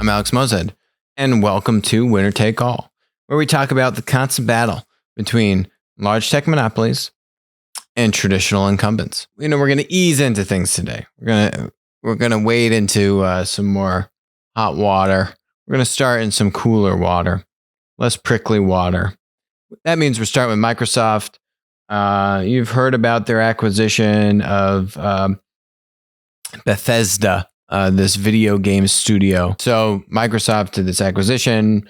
I'm Alex Mozed, and welcome to Winner Take All, where we talk about the constant battle between large tech monopolies and traditional incumbents. We're going to ease into things today. We're gonna wade into some more hot water. We're going to start in some cooler water, less prickly water. That means we're starting with Microsoft. You've heard about their acquisition of Bethesda, this video game studio. So Microsoft did this acquisition,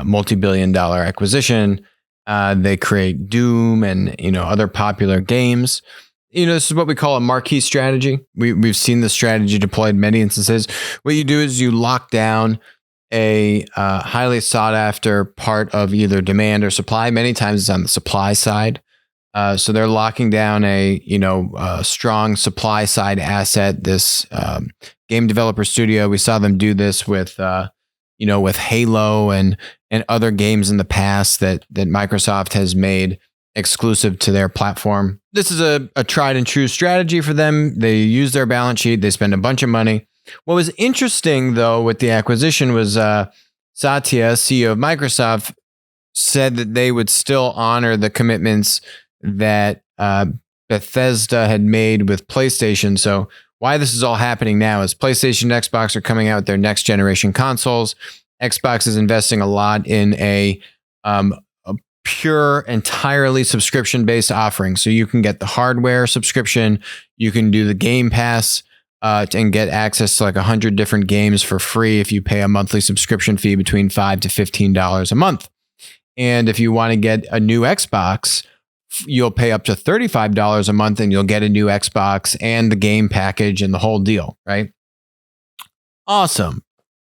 multi-billion-dollar acquisition. They create Doom and other popular games. This is what we call a marquee strategy. We've seen the strategy deployed in many instances. What you do is you lock down a highly sought after part of either demand or supply. Many times it's on the supply side. So they're locking down a strong supply side asset. This game developer studio. We saw them do this with with Halo and other games in the past that Microsoft has made exclusive to their platform. This is a tried and true strategy for them. They use their balance sheet. They spend a bunch of money. What was interesting, though, with the acquisition was Satya, CEO of Microsoft, said that they would still honor the commitments that Bethesda had made with PlayStation. So why this is all happening now is PlayStation and Xbox are coming out with their next generation consoles. Xbox is investing a lot in a pure, entirely subscription-based offering. So you can get the hardware subscription, you can do the Game Pass, and get access to like 100 different games for free if you pay a monthly subscription fee between $5 to $15 a month. And if you want to get a new Xbox, you'll pay up to $35 a month and you'll get a new Xbox and the game package and the whole deal, right? Awesome.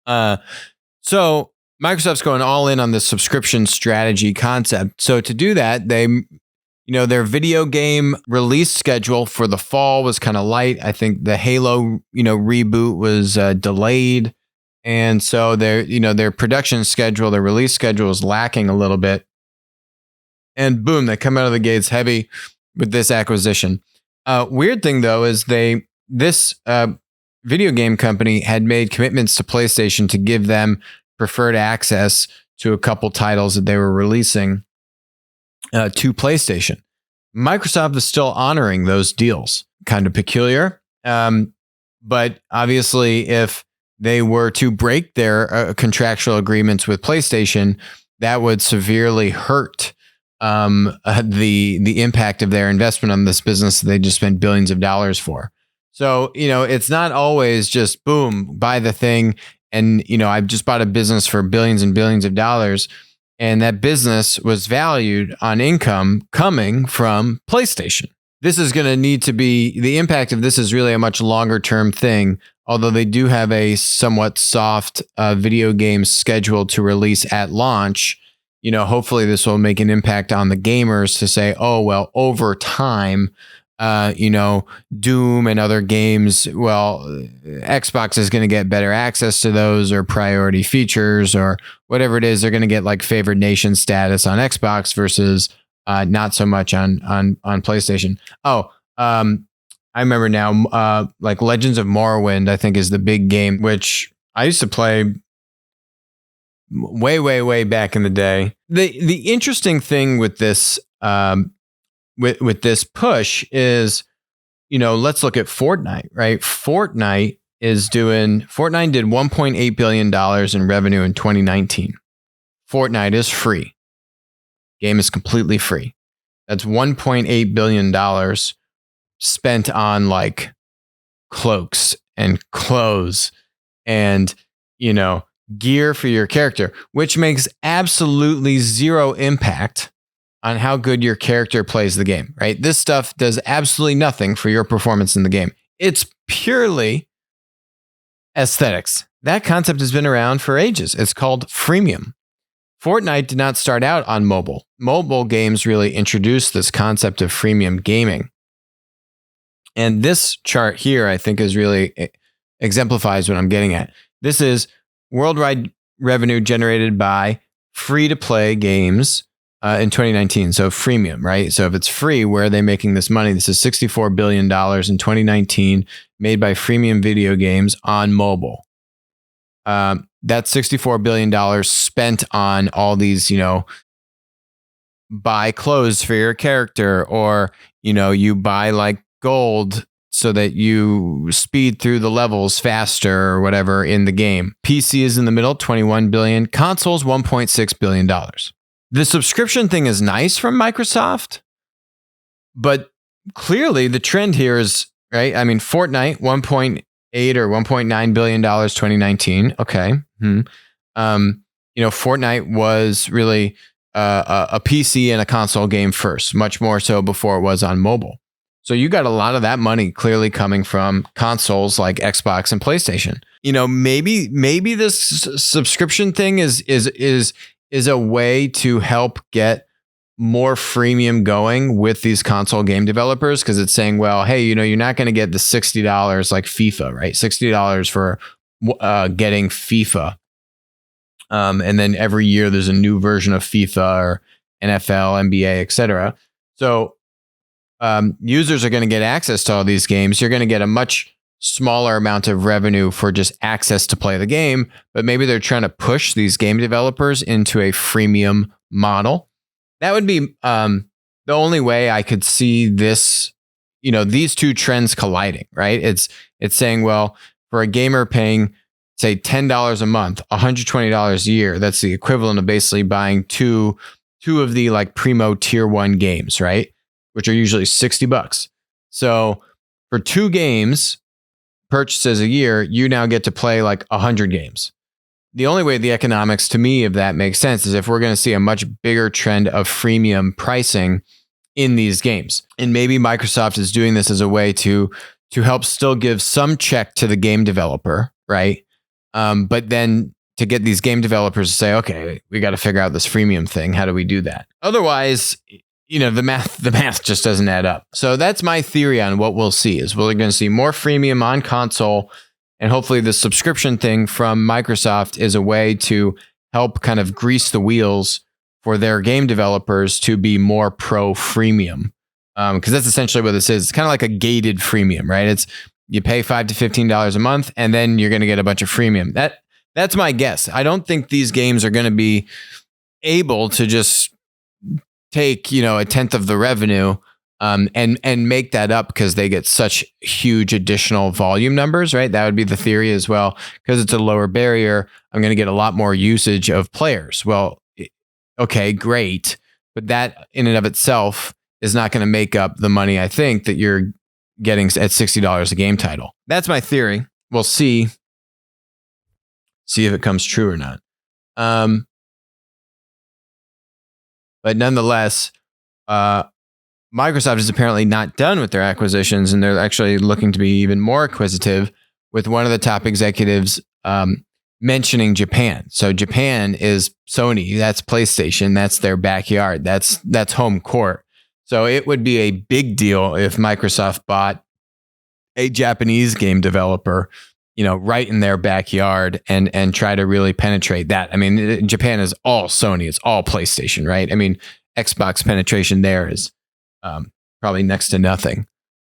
So Microsoft's going all in on this subscription strategy concept. So to do that, they their video game release schedule for the fall was kind of light. I think the Halo, reboot was delayed. And so their production schedule, their release schedule is lacking a little bit. And boom, they come out of the gates heavy with this acquisition. Weird thing though is this video game company had made commitments to PlayStation to give them preferred access to a couple titles that they were releasing to PlayStation. Microsoft is still honoring those deals. Kind of peculiar. But obviously, if they were to break their contractual agreements with PlayStation, that would severely hurt the impact of their investment on this business that they just spent billions of dollars for. So, it's not always just boom, buy the thing. And, I've just bought a business for billions and billions of dollars. And that business was valued on income coming from PlayStation. This is going to need to be, the impact of this is really a much longer term thing. Although they do have a somewhat soft video game scheduled to release at launch. Hopefully this will make an impact on the gamers to say, oh, well, over time, Doom and other games, well, Xbox is going to get better access to those or priority features or whatever it is. They're going to get like favored nation status on Xbox versus not so much on PlayStation. Oh, I remember now, like Legends of Morrowind, I think is the big game, which I used to play way back in the day. The interesting thing with this with this push is, let's look at Fortnite, right? Fortnite did $1.8 billion in revenue in 2019. Fortnite is free. Game is completely free. That's $1.8 billion spent on like cloaks and clothes and, gear for your character, which makes absolutely zero impact on how good your character plays the game, right? This stuff does absolutely nothing for your performance in the game. It's purely aesthetics. That concept has been around for ages. It's called freemium. Fortnite did not start out on mobile. Mobile games really introduced this concept of freemium gaming. And this chart here, I think, is really exemplifies what I'm getting at. This is worldwide revenue generated by free-to-play games in 2019. So freemium, right? So if it's free, where are they making this money? This is $64 billion in 2019 made by freemium video games on mobile. That's $64 billion spent on all these, buy clothes for your character, or, you buy like gold so that you speed through the levels faster or whatever in the game. PC is in the middle, 21 billion. Consoles, $1.6 billion. The subscription thing is nice from Microsoft, but clearly the trend here is, right? I mean, Fortnite, 1.8 or $1.9 billion 2019. Okay. Fortnite was really a PC and a console game first, much more so before it was on mobile. So you got a lot of that money clearly coming from consoles like Xbox and PlayStation. Maybe this subscription thing is a way to help get more freemium going with these console game developers, because it's saying, well, hey, you're not going to get the $60 like FIFA, right? $60 for getting FIFA. And then every year there's a new version of FIFA or NFL, NBA, etc. So users are going to get access to all these games. You're going to get a much smaller amount of revenue for just access to play the game, but maybe they're trying to push these game developers into a freemium model. That would be the only way I could see this, these two trends colliding, right? It's saying, well, for a gamer paying, say, $10 a month, $120 a year, that's the equivalent of basically buying two of the like primo tier 1 games, right? Which are usually $60. So for 2 games purchases a year, you now get to play like 100 games. The only way the economics to me of that makes sense is if we're going to see a much bigger trend of freemium pricing in these games. And maybe Microsoft is doing this as a way to help still give some check to the game developer, right? But then to get these game developers to say, okay, we got to figure out this freemium thing. How do we do that? Otherwise, the math just doesn't add up. So that's my theory on what we'll see is we're going to see more freemium on console, and hopefully the subscription thing from Microsoft is a way to help kind of grease the wheels for their game developers to be more pro freemium. Because that's essentially what this is. It's kind of like a gated freemium, right? It's you pay $5 to $15 a month, and then you're going to get a bunch of freemium. That's my guess. I don't think these games are going to be able to just take, a tenth of the revenue and make that up because they get such huge additional volume numbers, right? That would be the theory as well. Because it's a lower barrier, I'm going to get a lot more usage of players. Well, okay, great. But that in and of itself is not going to make up the money, I think, that you're getting at $60 a game title. That's my theory. We'll see if it comes true or not. But nonetheless, Microsoft is apparently not done with their acquisitions, and they're actually looking to be even more acquisitive, with one of the top executives mentioning Japan. So Japan is Sony, that's PlayStation, that's their backyard, that's home court. So it would be a big deal if Microsoft bought a Japanese game developer, right in their backyard and try to really penetrate that. I mean, Japan is all Sony, it's all PlayStation, right? I mean, Xbox penetration there is probably next to nothing.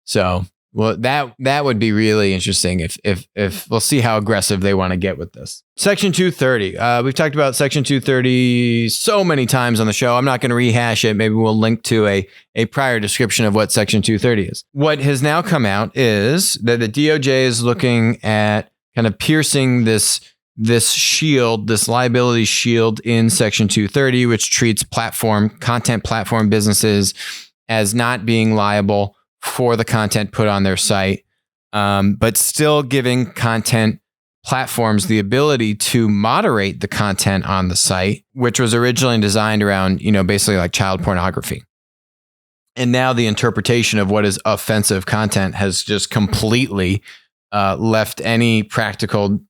So, well, that would be really interesting if we'll see how aggressive they want to get with this. Section 230. We've talked about Section 230 so many times on the show. I'm not going to rehash it. Maybe we'll link to a prior description of what Section 230 is. What has now come out is that the DOJ is looking at kind of piercing this shield, this liability shield in Section 230, which treats content platform businesses as not being liable for the content put on their site, but still giving content platforms the ability to moderate the content on the site, which was originally designed around, basically like child pornography. And now the interpretation of what is offensive content has just completely left any practical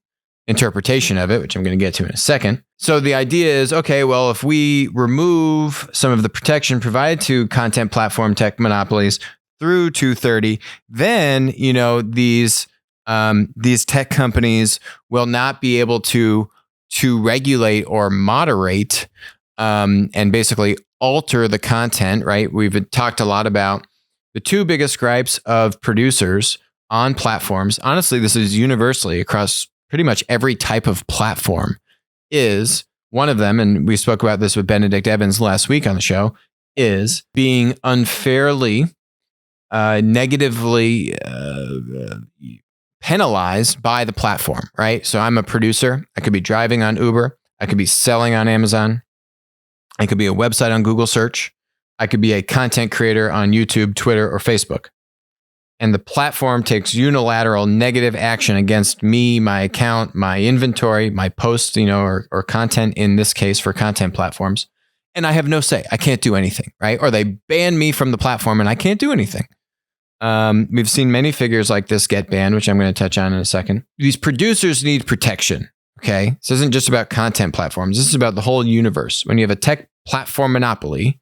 interpretation of it, which I'm going to get to in a second. So the idea is, okay, well, if we remove some of the protection provided to content platform tech monopolies through 230, then, these tech companies will not be able to regulate or moderate and basically alter the content, right? We've talked a lot about the two biggest gripes of producers on platforms. Honestly, this is universally across pretty much every type of platform is one of them, and we spoke about this with Benedict Evans last week on the show, is being unfairly, negatively penalized by the platform, right? So I'm a producer. I could be driving on Uber. I could be selling on Amazon. I could be a website on Google search. I could be a content creator on YouTube, Twitter, or Facebook. And the platform takes unilateral negative action against me, my account, my inventory, my posts, or content in this case for content platforms. And I have no say. I can't do anything, right? Or they ban me from the platform and I can't do anything. We've seen many figures like this get banned, which I'm going to touch on in a second. These producers need protection, okay? This isn't just about content platforms. This is about the whole universe. When you have a tech platform monopoly,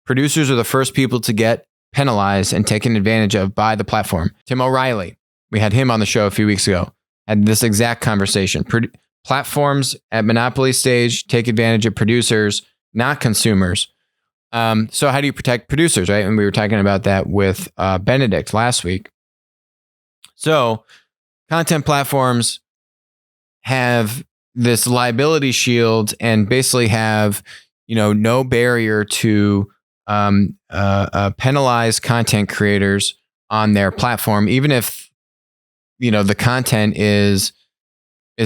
producers are the first people to get penalized and taken advantage of by the platform. Tim O'Reilly, we had him on the show a few weeks ago, had this exact conversation. Platforms at monopoly stage take advantage of producers, not consumers. So how do you protect producers, right? And we were talking about that with Benedict last week. So content platforms have this liability shield and basically have, no barrier to penalize content creators on their platform, even if, the content is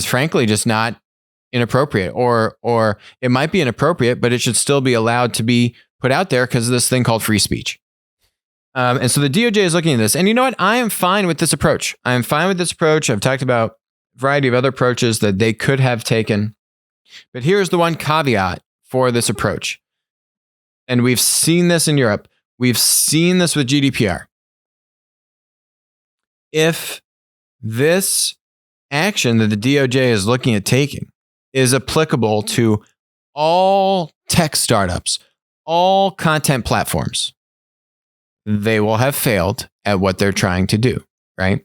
frankly just not inappropriate, or it might be inappropriate, but it should still be allowed to be put out there because of this thing called free speech. And so the DOJ is looking at this. And you know what? I am fine with this approach. I've talked about a variety of other approaches that they could have taken. But here's the one caveat for this approach. And we've seen this in Europe. We've seen this with GDPR. If this action that the DOJ is looking at taking is applicable to all tech startups, all content platforms, they will have failed at what they're trying to do, right?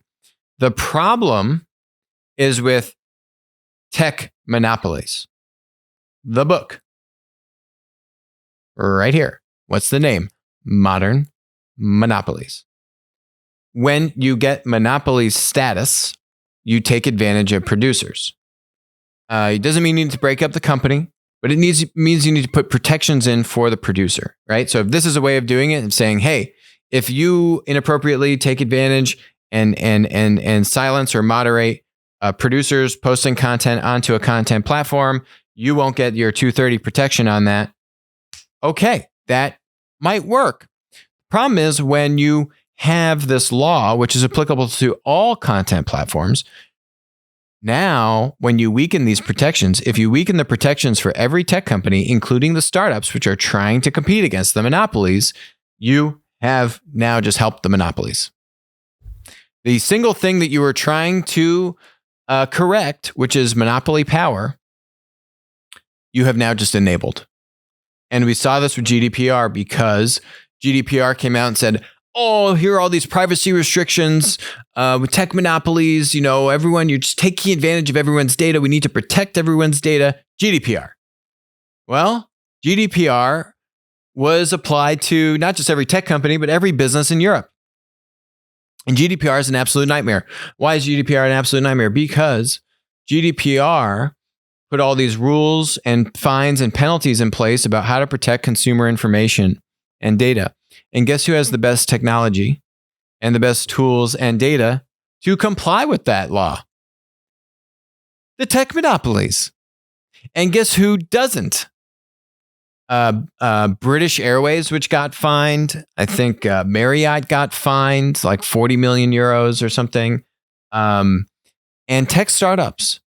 The problem is with tech monopolies. The book, right here. What's the name? Modern Monopolies. When you get monopoly status, you take advantage of producers. It doesn't mean you need to break up the company, but it means you need to put protections in for the producer, right? So if this is a way of doing it and saying, hey, if you inappropriately take advantage and silence or moderate producers posting content onto a content platform, you won't get your 230 protection on that. Okay, that might work. Problem is when you have this law, which is applicable to all content platforms, now, when you weaken these protections, if you weaken the protections for every tech company, including the startups, which are trying to compete against the monopolies, you have now just helped the monopolies. The single thing that you were trying to correct, which is monopoly power, you have now just enabled. And we saw this with GDPR because GDPR came out and said, oh, here are all these privacy restrictions with tech monopolies. Everyone, you're just taking advantage of everyone's data. We need to protect everyone's data. GDPR. Well, GDPR was applied to not just every tech company, but every business in Europe. And GDPR is an absolute nightmare. Why is GDPR an absolute nightmare? Because GDPR put all these rules and fines and penalties in place about how to protect consumer information and data. And guess who has the best technology and the best tools and data to comply with that law? The tech monopolies. And guess who doesn't? British Airways, which got fined. I think Marriott got fined like 40 million euros or something. And tech startups.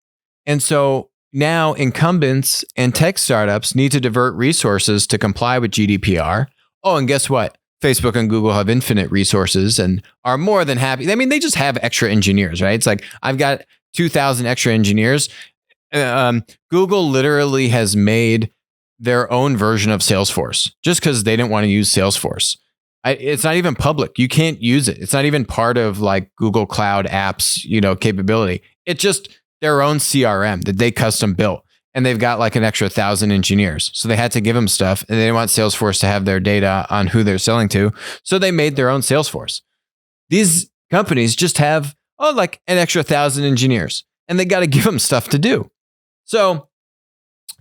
And so now incumbents and tech startups need to divert resources to comply with GDPR. Oh, and guess what? Facebook and Google have infinite resources and are more than happy. I mean, they just have extra engineers, right? It's like, I've got 2,000 extra engineers. Google literally has made their own version of Salesforce just because they didn't want to use Salesforce. It's not even public. You can't use it. It's not even part of like Google Cloud Apps, capability. It's just their own CRM that they custom built. And they've got like an extra 1,000 engineers. So they had to give them stuff and they didn't want Salesforce to have their data on who they're selling to. So they made their own Salesforce. These companies just have, like an extra 1,000 engineers. and they got to give them stuff to do. So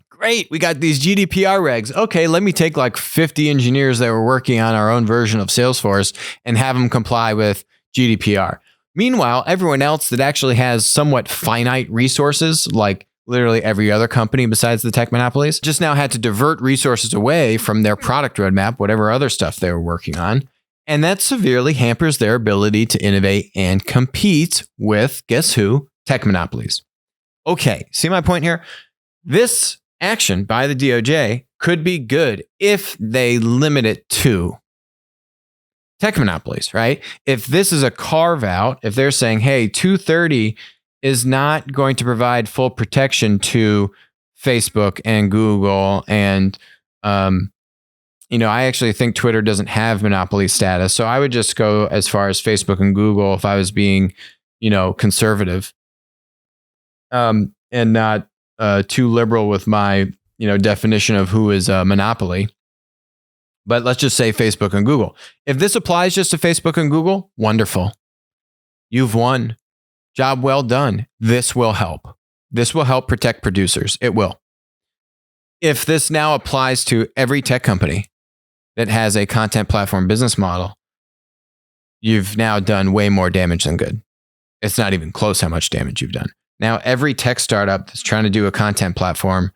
great, we got these GDPR regs. Okay, let me take like 50 engineers that were working on our own version of Salesforce and have them comply with GDPR. Meanwhile, everyone else that actually has somewhat finite resources, like literally every other company besides the tech monopolies, just now had to divert resources away from their product roadmap, whatever other stuff they were working on. And that severely hampers their ability to innovate and compete with, guess who? Tech monopolies. Okay, see my point here? This action by the DOJ could be good if they limit it to tech monopolies, right? If this is a carve out, if they're saying, hey, 230 is not going to provide full protection to Facebook and Google and, I actually think Twitter doesn't have monopoly status. So I would just go as far as Facebook and Google if I was being, conservative, and not too liberal with my, definition of who is a monopoly. But let's just say Facebook and Google. If this applies just to Facebook and Google, wonderful. You've won. Job well done. This will help. This will help protect producers. It will. If this now applies to every tech company that has a content platform business model, you've now done way more damage than good. It's not even close how much damage you've done. Now, every tech startup that's trying to do a content platform,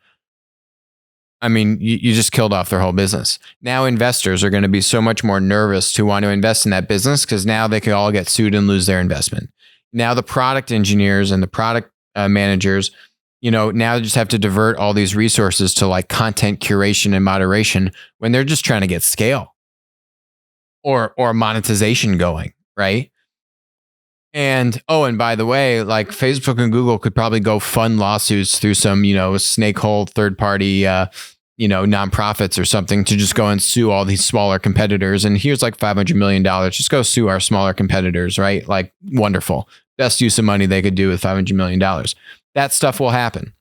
you just killed off their whole business. Now investors are going to be so much more nervous to want to invest in that business because now they could all get sued and lose their investment. Now the product engineers and the product managers, now they just have to divert all these resources to like content curation and moderation when they're just trying to get scale or monetization going, right? And by the way, like Facebook and Google could probably go fund lawsuits through some, snake hole third party, nonprofits or something to just go and sue all these smaller competitors. And here's like $500 million. Just go sue our smaller competitors, right? Like wonderful. Best use of money they could do with $500 million. That stuff will happen.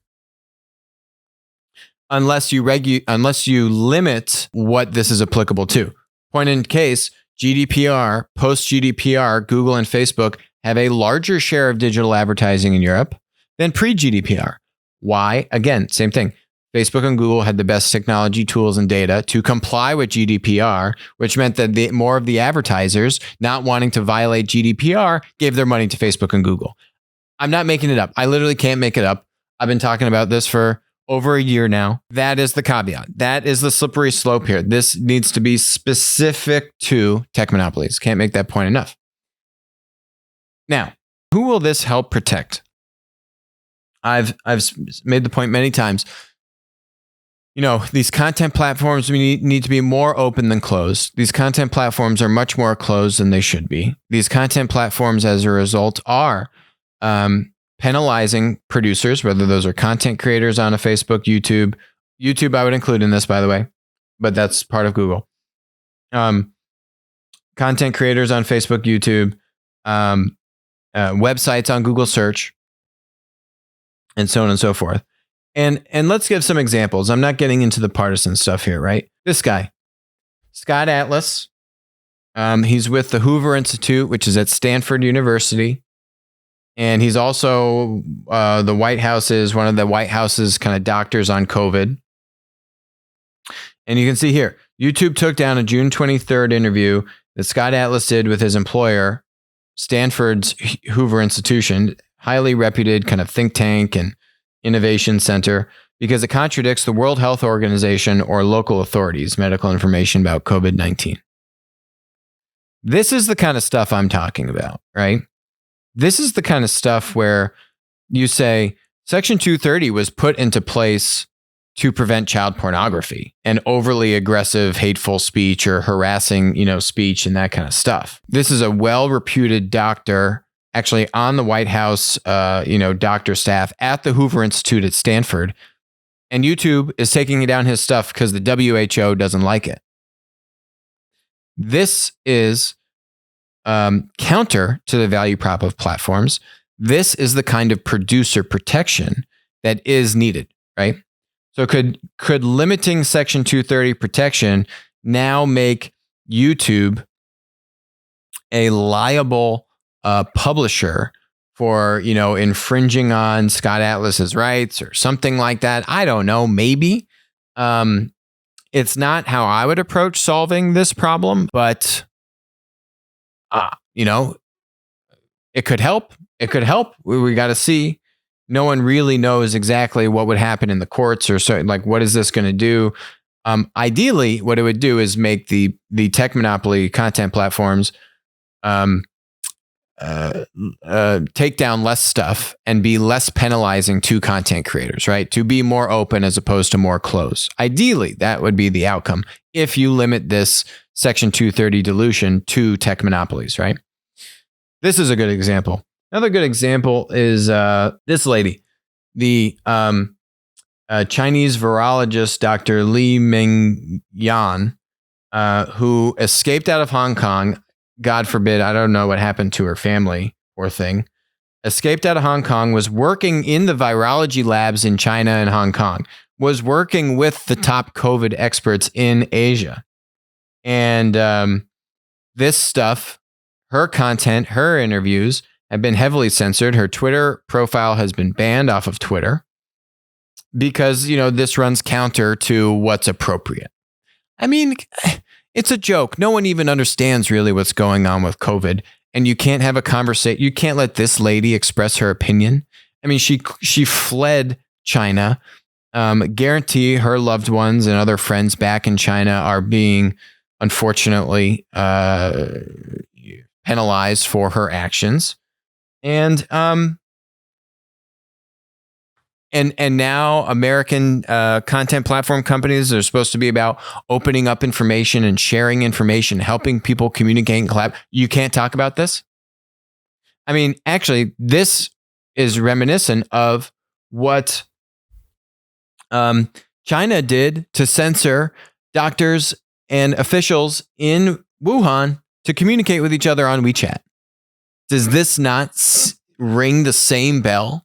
Unless you limit what this is applicable to. Point in case, GDPR, post-GDPR, Google and Facebook have a larger share of digital advertising in Europe than pre-GDPR. Why? Again, same thing. Facebook and Google had the best technology tools and data to comply with GDPR, which meant that more of the advertisers not wanting to violate GDPR gave their money to Facebook and Google. I'm not making it up. I literally can't make it up. I've been talking about this for over a year now. That is the caveat. That is the slippery slope here. This needs to be specific to tech monopolies. Can't make that point enough. Now, who will this help protect? I've made the point many times. These content platforms need to be more open than closed. These content platforms are much more closed than they should be. These content platforms, as a result, are penalizing producers, whether those are content creators on a Facebook, YouTube. YouTube, I would include in this, by the way, but that's part of Google. Content creators on Facebook, YouTube, websites on Google Search, and so on and so forth. And let's give some examples. I'm not getting into the partisan stuff here, right? This guy, Scott Atlas, he's with the Hoover Institute, which is at Stanford University. And he's also one of the White House's kind of doctors on COVID. And you can see here, YouTube took down a June 23rd interview that Scott Atlas did with his employer, Stanford's Hoover Institution, highly reputed kind of think tank and innovation center, because it contradicts the World Health Organization or local authorities' medical information about COVID-19. This is the kind of stuff I'm talking about, right? This is the kind of stuff where you say Section 230 was put into place to prevent child pornography and overly aggressive, hateful speech or harassing, speech and that kind of stuff. This is a well-reputed doctor actually on the White House, doctor staff at the Hoover Institute at Stanford. And YouTube is taking down his stuff because the WHO doesn't like it. This is counter to the value prop of platforms. This is the kind of producer protection that is needed, right? So could limiting Section 230 protection now make YouTube a liable publisher for, infringing on Scott Atlas's rights or something like that. I don't know, maybe. It's not how I would approach solving this problem, but, it could help. It could help. We got to see. No one really knows exactly what would happen in the courts or certain, like, what is this going to do? Ideally, what it would do is make the tech monopoly content platforms take down less stuff and be less penalizing to content creators, right? To be more open as opposed to more closed. Ideally, that would be the outcome if you limit this Section 230 dilution to tech monopolies, right? This is a good example. Another good example is this lady, the Chinese virologist, Dr. Li Mingyan, who escaped out of Hong Kong. God forbid, I don't know what happened to her family, poor thing. Escaped out of Hong Kong, was working in the virology labs in China and Hong Kong, was working with the top COVID experts in Asia. And this stuff, her content, her interviews have been heavily censored. Her Twitter profile has been banned off of Twitter because, this runs counter to what's appropriate. I mean, it's a joke. No one even understands really what's going on with COVID. And you can't have a conversation. You can't let this lady express her opinion. I mean, she fled China. Guarantee her loved ones and other friends back in China are being, unfortunately, penalized for her actions. And now American content platform companies are supposed to be about opening up information and sharing information, helping people communicate and collab. You can't talk about this? I mean, actually, this is reminiscent of what China did to censor doctors and officials in Wuhan to communicate with each other on WeChat. Does this not ring the same bell?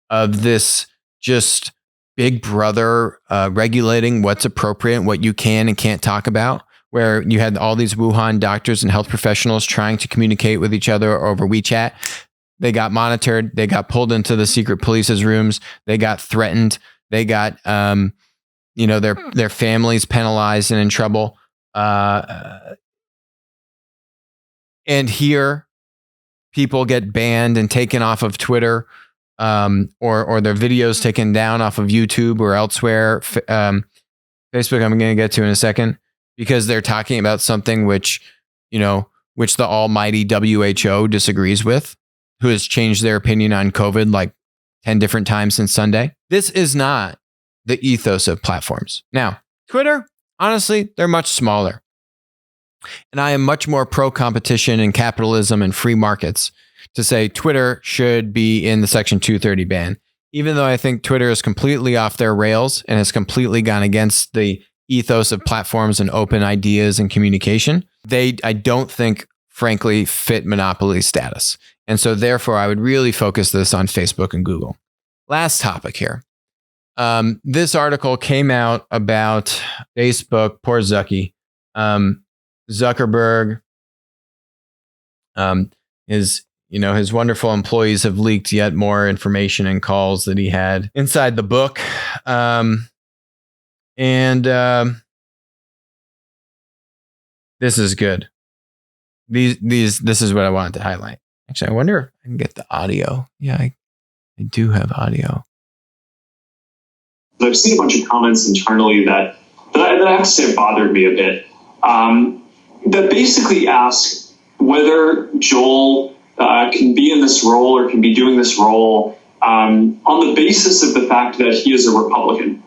Of this just big brother regulating what's appropriate, what you can and can't talk about, where you had all these Wuhan doctors and health professionals trying to communicate with each other over WeChat. They got monitored. They got pulled into the secret police's rooms. They got threatened. They got, their families penalized and in trouble. And here, people get banned and taken off of Twitter. Or their videos taken down off of YouTube or elsewhere. Facebook, I'm going to get to in a second, because they're talking about something which the almighty WHO disagrees with, who has changed their opinion on COVID like 10 different times since Sunday. This is not the ethos of platforms. Now, Twitter, honestly, they're much smaller. And I am much more pro-competition and capitalism and free markets to say Twitter should be in the Section 230 ban, even though I think Twitter is completely off their rails and has completely gone against the ethos of platforms and open ideas and communication. I don't think, frankly, fit monopoly status. And so therefore, I would really focus this on Facebook and Google. Last topic here. This article came out about Facebook, poor Zucky. Zuckerberg his wonderful employees have leaked yet more information and calls that he had inside the book. This is good. This is what I wanted to highlight. Actually, I wonder if I can get the audio. Yeah, I do have audio. I've seen a bunch of comments internally that I have to say bothered me a bit. That basically ask whether Joel can be in this role or can be doing this role on the basis of the fact that he is a Republican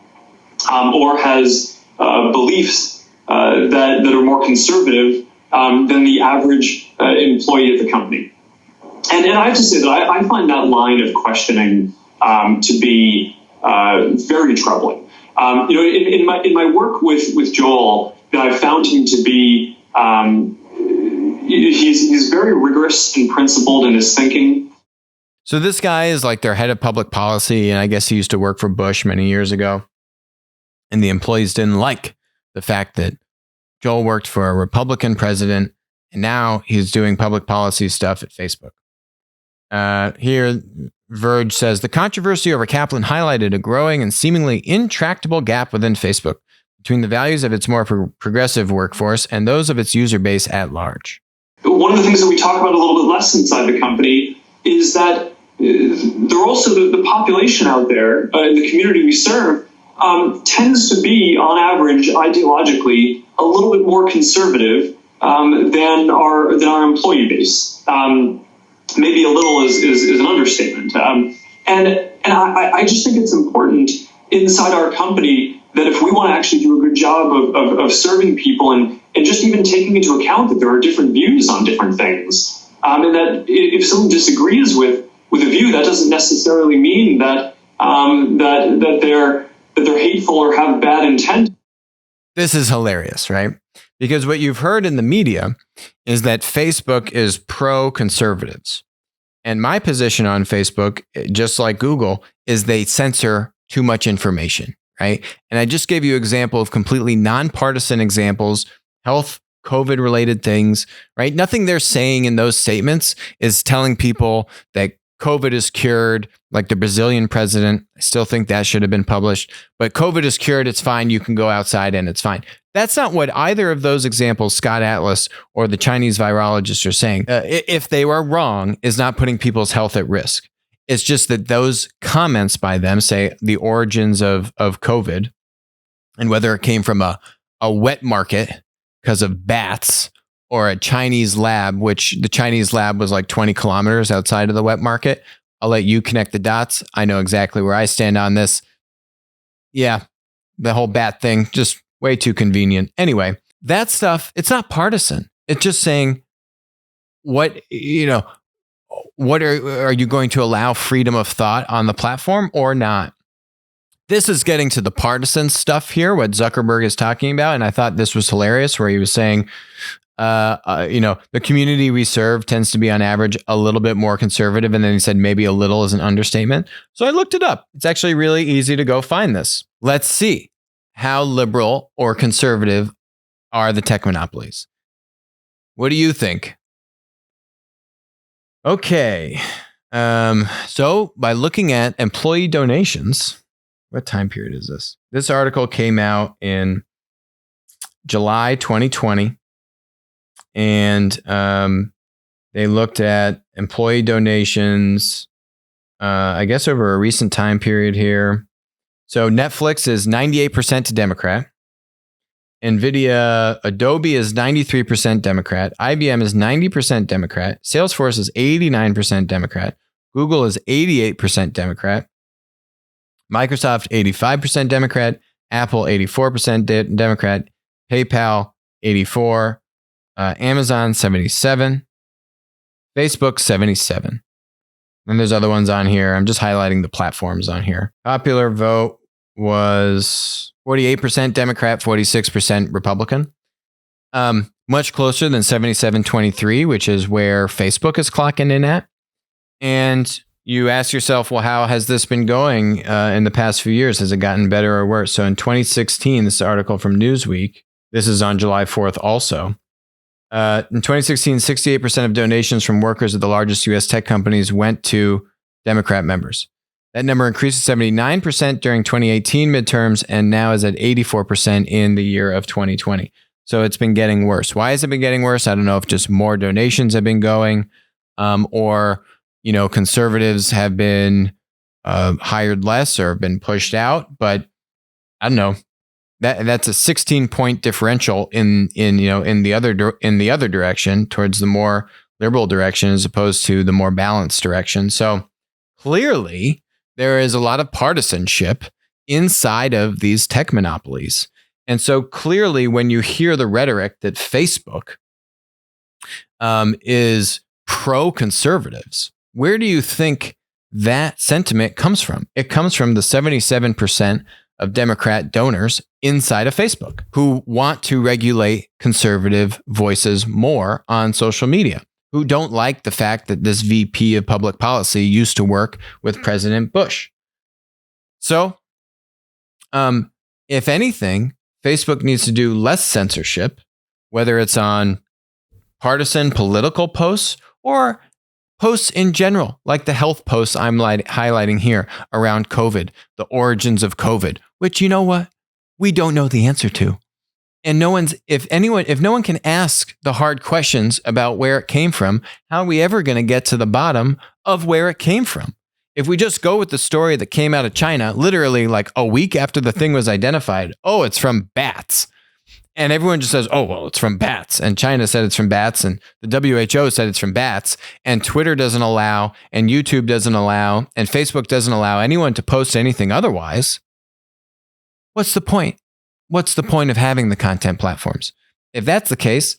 or has beliefs that are more conservative than the average employee at the company. And I have to say that I find that line of questioning to be very troubling. In my work with Joel, I've found him to be he's very rigorous and principled in his thinking. So this guy is like their head of public policy, and I guess he used to work for Bush many years ago. And the employees didn't like the fact that Joel worked for a Republican president, and now he's doing public policy stuff at Facebook. Here, Verge says the controversy over Kaplan highlighted a growing and seemingly intractable gap within Facebook between the values of its more progressive workforce and those of its user base at large. One of the things that we talk about a little bit less inside the company is that there are also the population out there in the community we serve tends to be, on average, ideologically, a little bit more conservative than our employee base. Maybe a little is an understatement. And I just think it's important inside our company that if we want to actually do a good job of serving people and just even taking into account that there are different views on different things, and that if someone disagrees with a view, that doesn't necessarily mean that they're hateful or have bad intent. This is hilarious, right? Because what you've heard in the media is that Facebook is pro-conservatives. And my position on Facebook, just like Google, is they censor too much information, right? And I just gave you an example of completely nonpartisan examples, health, COVID-related things, right? Nothing they're saying in those statements is telling people that COVID is cured, like the Brazilian president. I still think that should have been published. But COVID is cured, it's fine. You can go outside and it's fine. That's not what either of those examples, Scott Atlas or the Chinese virologists, are saying. If they were wrong, is not putting people's health at risk. It's just that those comments by them say the origins of COVID and whether it came from a wet market because of bats or a Chinese lab, which the Chinese lab was like 20 kilometers outside of the wet market. I'll let you connect the dots. I know exactly where I stand on this. Yeah, the whole bat thing, just way too convenient. Anyway, that stuff, it's not partisan. It's just saying, what are you going to allow freedom of thought on the platform or not? This is getting to the partisan stuff here, what Zuckerberg is talking about. And I thought this was hilarious, where he was saying, the community we serve tends to be on average a little bit more conservative. And then he said maybe a little is an understatement. So I looked it up. It's actually really easy to go find this. Let's see how liberal or conservative are the tech monopolies. What do you think? Okay. So by looking at employee donations, what time period is this? This article came out in July 2020. And they looked at employee donations, I guess, over a recent time period here. So Netflix is 98% to Democrat. NVIDIA, Adobe is 93% Democrat. IBM is 90% Democrat. Salesforce is 89% Democrat. Google is 88% Democrat. Microsoft, 85% Democrat. Apple, 84% Democrat. PayPal, 84%. Amazon, 77%. Facebook, 77%. And there's other ones on here. I'm just highlighting the platforms on here. Popular vote was 48% Democrat, 46% Republican. Much closer than 77-23, which is where Facebook is clocking in at. And you ask yourself, well, how has this been going in the past few years? Has it gotten better or worse? So in 2016, this article from Newsweek, this is on July 4th also. In 2016, 68% of donations from workers at the largest U.S. tech companies went to Democrat members. That number increased to 79% during 2018 midterms and now is at 84% in the year of 2020. So it's been getting worse. Why has it been getting worse? I don't know if just more donations have been going or, conservatives have been hired less or have been pushed out. But I don't know. That's a 16-point differential in the other direction, towards the more liberal direction as opposed to the more balanced direction. So clearly there is a lot of partisanship inside of these tech monopolies. And so clearly when you hear the rhetoric that Facebook is pro-conservatives, where do you think that sentiment comes from? It comes from the 77% of Democrat donors inside of Facebook who want to regulate conservative voices more on social media, who don't like the fact that this VP of public policy used to work with President Bush. So, if anything, Facebook needs to do less censorship, whether it's on partisan political posts or posts in general, like the health posts I'm highlighting here around COVID, the origins of COVID, which, you know what? We don't know the answer to. And if no one can ask the hard questions about where it came from, how are we ever going to get to the bottom of where it came from? If we just go with the story that came out of China, literally like a week after the thing was identified, oh, it's from bats. And everyone just says, oh, well, it's from bats. And China said it's from bats. And the WHO said it's from bats. And Twitter doesn't allow, and YouTube doesn't allow, and Facebook doesn't allow anyone to post anything otherwise. What's the point? What's the point of having the content platforms? If that's the case,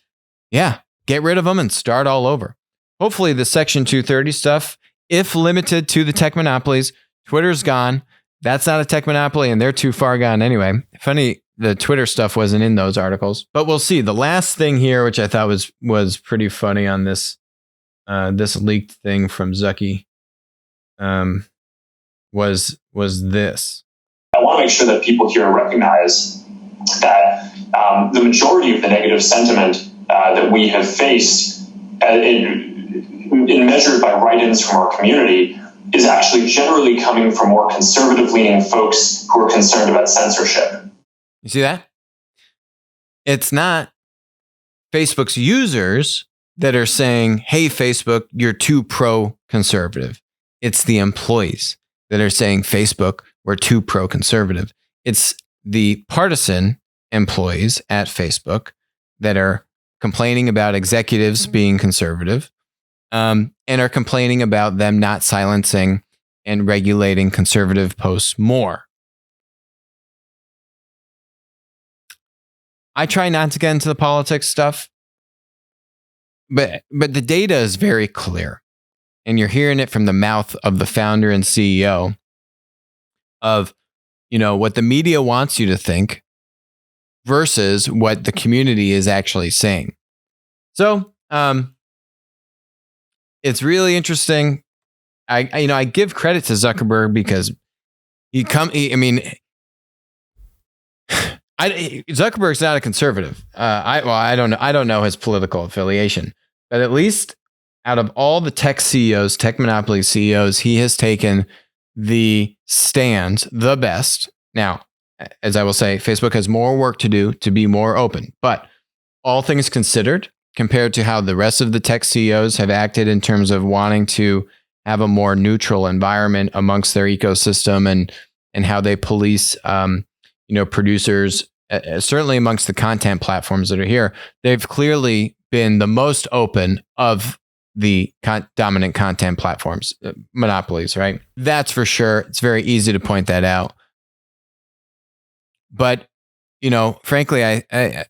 yeah, get rid of them and start all over. Hopefully the Section 230 stuff, if limited to the tech monopolies, Twitter's gone. That's not a tech monopoly, and they're too far gone anyway. Funny, the Twitter stuff wasn't in those articles, but we'll see. The last thing here, which I thought was pretty funny on this leaked thing from Zucky, was this. I want to make sure that people here recognize that the majority of the negative sentiment that we have faced, in measured by write-ins from our community, is actually generally coming from more conservative-leaning folks who are concerned about censorship. You see that? It's not Facebook's users that are saying, hey, Facebook, you're too pro-conservative. It's the employees that are saying, Facebook, we're too pro-conservative. It's the partisan employees at Facebook that are complaining about executives being conservative, and are complaining about them not silencing and regulating conservative posts more. I try not to get into the politics stuff, but the data is very clear, and you're hearing it from the mouth of the founder and CEO of, what the media wants you to think versus what the community is actually saying. So, it's really interesting. I give credit to Zuckerberg because Zuckerberg's not a conservative. I don't know his political affiliation, but at least out of all the tech CEOs, tech monopoly CEOs, he has taken the stand the best. Now, as I will say, Facebook has more work to do to be more open, but all things considered, compared to how the rest of the tech CEOs have acted in terms of wanting to have a more neutral environment amongst their ecosystem and how they police, producers, certainly amongst the content platforms that are here, they've clearly been the most open of the dominant content platforms, monopolies, right? That's for sure. It's very easy to point that out. But, frankly, I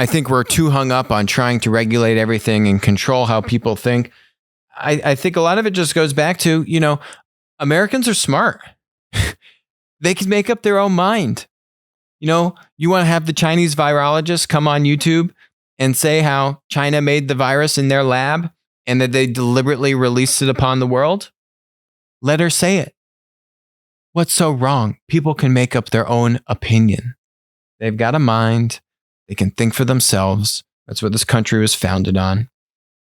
think we're too hung up on trying to regulate everything and control how people think. I think a lot of it just goes back to, Americans are smart. They can make up their own mind. You want to have the Chinese virologist come on YouTube and say how China made the virus in their lab and that they deliberately released it upon the world? Let her say it. What's so wrong? People can make up their own opinion. They've got a mind. They can think for themselves. That's what this country was founded on.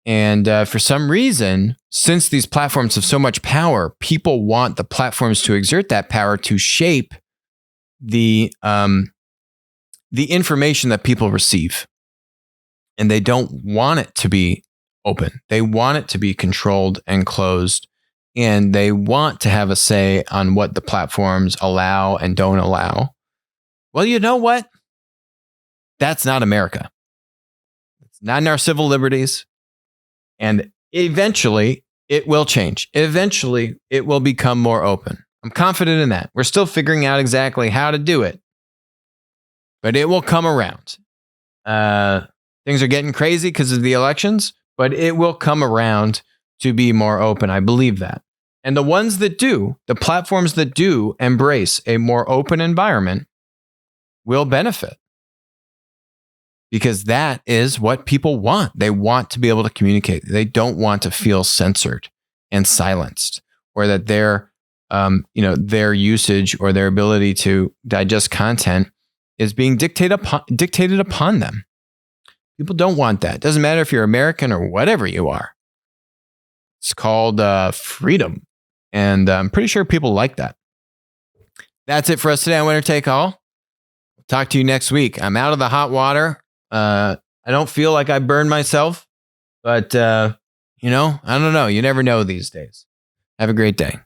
And for some reason, since these platforms have so much power, people want the platforms to exert that power to shape the information that people receive. And they don't want it to be open. They want it to be controlled and closed. And they want to have a say on what the platforms allow and don't allow. Well, you know what? That's not America. It's not in our civil liberties. And eventually, it will change. Eventually, it will become more open. I'm confident in that. We're still figuring out exactly how to do it. But it will come around. Things are getting crazy because of the elections, but it will come around to be more open. I believe that. And the ones that do, the platforms that do embrace a more open environment will benefit. Because that is what people want. They want to be able to communicate. They don't want to feel censored and silenced, or that their usage or their ability to digest content is being dictated upon them. People don't want that. It doesn't matter if you're American or whatever you are. It's called Freedom. And I'm pretty sure people like that. That's it for us today on Winner Take All. Talk to you next week. I'm out of the hot water. I don't feel like I burned myself, but I don't know. You never know these days. Have a great day.